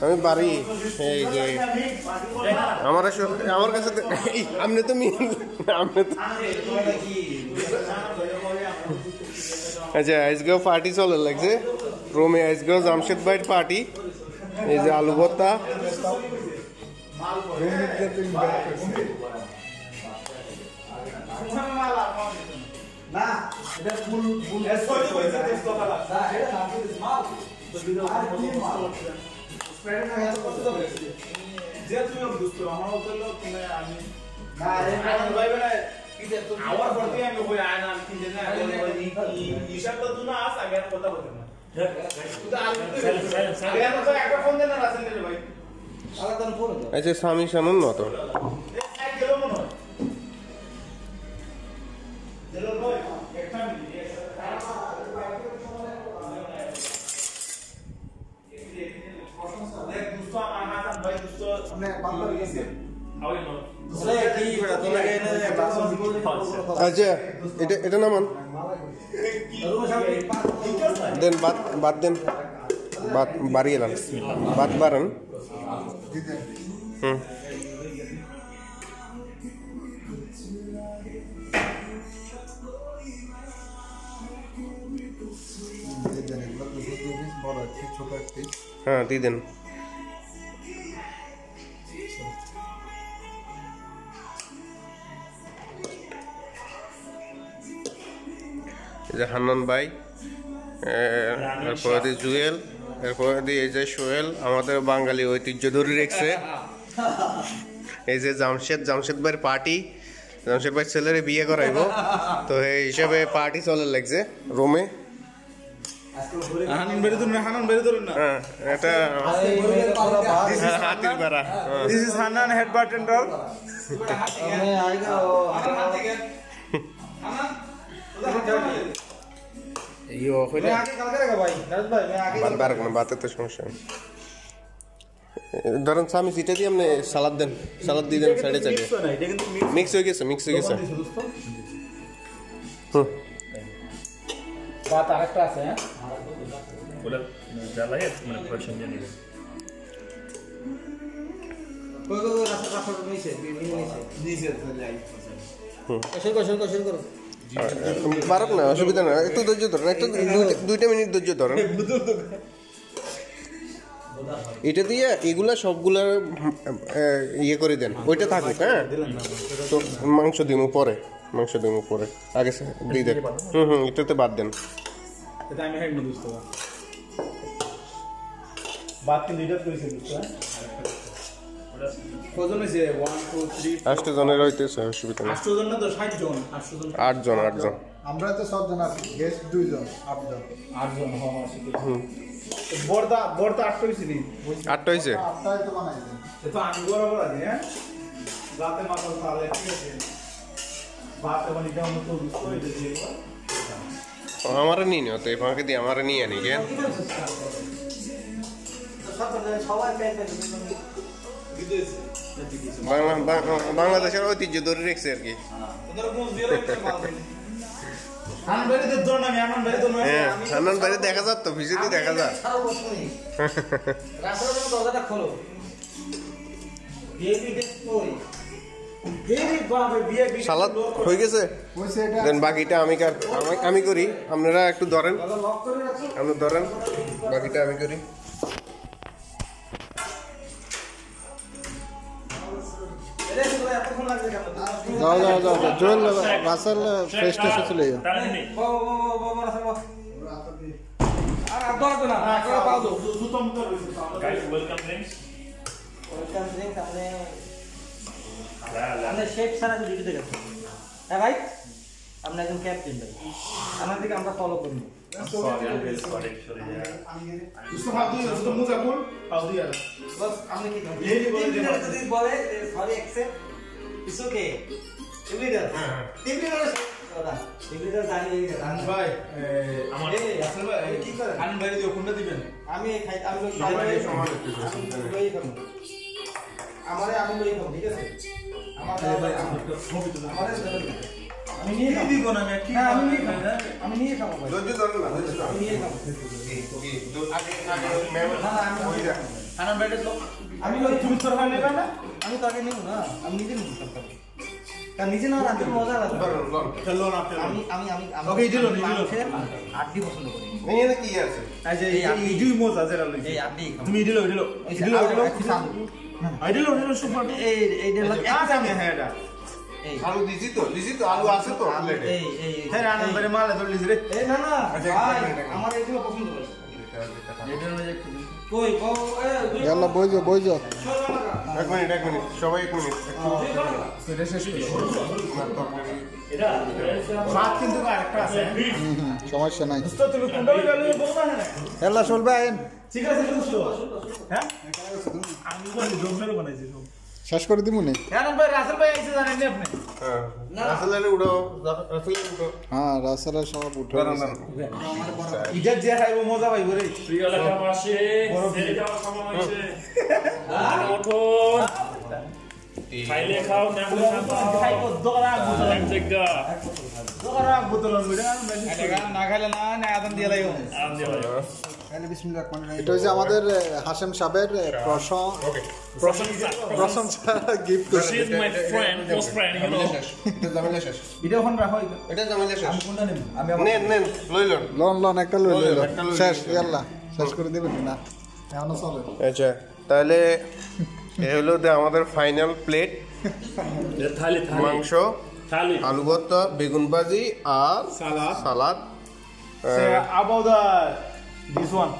আমি বাড়ি এই যে আমার কাছে আপনি তো আচ্ছা আজকেও পার্টি চলে লাগছে রোমে আজকেও জামশেদ ভাইয়ের পার্টি এই যে আলু ভর্তা আচ্ছা স্বামী শানুন না তো আচ্ছা এটা নামান দেন বাদ দেন বাড়িয়ে এলাম বাদ বাড়ান হ্যাঁ দিয়ে দেন হান্নান ভাই এরপর জুয়েল এরপর এই যে সোহেল আমাদের বাঙালি ঐতিহ্য ধরে রেখেছে এই যে জামশেদ ভাইয়ের পার্টি জামশেদ ভাই ছেলেরে বিয়ে করাইব তো এই হিসাবে পার্টি চলে লাগছে রোমে এটা হাতির বেড়া this is Hannan head bartender ধরেন আমি সিটা দিয়ে আপনি সালাদ দেন সালাদ দিয়ে দেন সাইডে সাইডে মিক্স হয়ে গেছে আরেকটা আছে পারক না অসুবিধা না একটু ধৈর্য ধরেন একটা 2 মিনিট ধৈর্য ধরেন এটা দিয়ে এগুলা সবগুলা ইয়ে করে দেন ওইটা থাকুক হ্যাঁ তো মাংস দিমু পরে আগে দিয়ে দেন এটাতে বাদ দেন আটটা জনের হইতেছে অসুবিধা নেই 8 জন আমরা তো 7 জন আছি গেস্ট 2 জন 8 জন বড়দা 8 হইছে নি 8 হইছে 8টাই তো বানাইছেন তো আমি বরাবর আছি হ্যাঁ রাতে মাত্র তাহলে ঠিক আছে বাতে বানি দাও তো কই দিই আমারে নিয়ে নিও তো এই ফাঁকে দিয়ে আমারে নিয়ে আনি কেন বাংলাদেশের ঐতিহ্য ধরে রেখেছে আর কি হান্নান বাড়ি দেখা যাক তো ভিজিটি দেখা যাক সালাদ হয়ে গেছে দেন বাকিটা আমি করি আপনারা একটু ধরেন বাকিটা আমি করি যাও জোয়েল রাসেল ফ্রেশ টেস্টে চলে যাও ভাই আপনি একজন ক্যাপ্টেন ভাই আমার দিকে আমরা ফলো করবো বলে sorry accept it's okay team leader ভাই আমার আসল ভাই কি করে আনন্দ ভাই দিও কোনটা দিবেন আমি খাই আমি আমারে আমি লই খাবো ঠিক আছে আমি নিয়ে দিব না আমি নিয়ে খাবো আমি নিয়ে খাবো ভাই ধৈর্য ধরুন না আমি নিয়ে খাবো আগে মেহমান খানা বেড়ে তো আমি তুমি তরকারি নেবে না আমি তো আগে নেব না আমি নিজে নেব তরকারি কারণ নিজে না রাখতে মজা লাগে চলো না আপনি আমি ওকে, এই দিলো, এই দিলো। মাংসের আড্ডি পছন্দ করি এখানে কি আছে এই যে এই আড্ডি। এই দুই মোজা যেটা লইছি এই আড্ডি তুমি দিলো দিলো এই দিলো দিলো দিলো সুপার এই দেড় লাখ আছে আমি হ্যাঁ এটা এই আলু দিছি তো আলু আছে তো প্লেটে এই হ্যাঁ আনন্দ করে মালে ধরলিস রে এই না না আচ্ছা, ভাই, একটা খাই। আমার এইগুলো পছন্দ করি এটার মধ্যে কই কও ইয়াল্লা বইজো বইজো এক মিনিট সবাই এক মিনিট সেটা শেষ করি ভাত কিন্তু আরেকটা আছে সমস্যা নাই তো তুমি কোনটা লইলে বলবা না ইয়াল্লা চলবে আইন ঠিক আছে দোস্ত হ্যাঁ আমি বলি জমের বানাইছি সব শেষ করে দিব নি হ্যাঁ ভাই রাসেল ভাই আইছে জানেন নি আপনি হ্যাঁ রাসেলের উড়ো হ্যাঁ রাসেলের সব উঠে ইজাত যে খাইবো মজা পাইবো রে প্রিয় এলাকাবাসী, ছেড়ে যাওয়ার সময় হয়েছে। ওঠুন। খাইলে খাও, না হলে না খাও। খাইবো দোকানা বোতল এক জায়গা। দোকানা বোতল লইড়া না খাইলে না না আদান দিয়ে লাইও আম দিয়ে ভাই। এটা হচ্ছে আমাদের হাশেম সাহেবের প্রশংসা গিফট করছে She is my friend, close friend, you know. জামেলা শেষ এটা ওখানে রাখো এটা জামেলা শেষ আমি কোনটা নেব আমি নেন লইলন লন একটা লই লই, লইলো একটা লই শেষ লই। ইয়াল্লা শেষ করে দিবেন না এখনো চলে আচ্ছা তাহলে এ হলো আমাদের ফাইনাল প্লেট থালি, থালি। মাংস থালি। আলু ভর্তা বেগুন ভাজি আর সালাদ say about the this one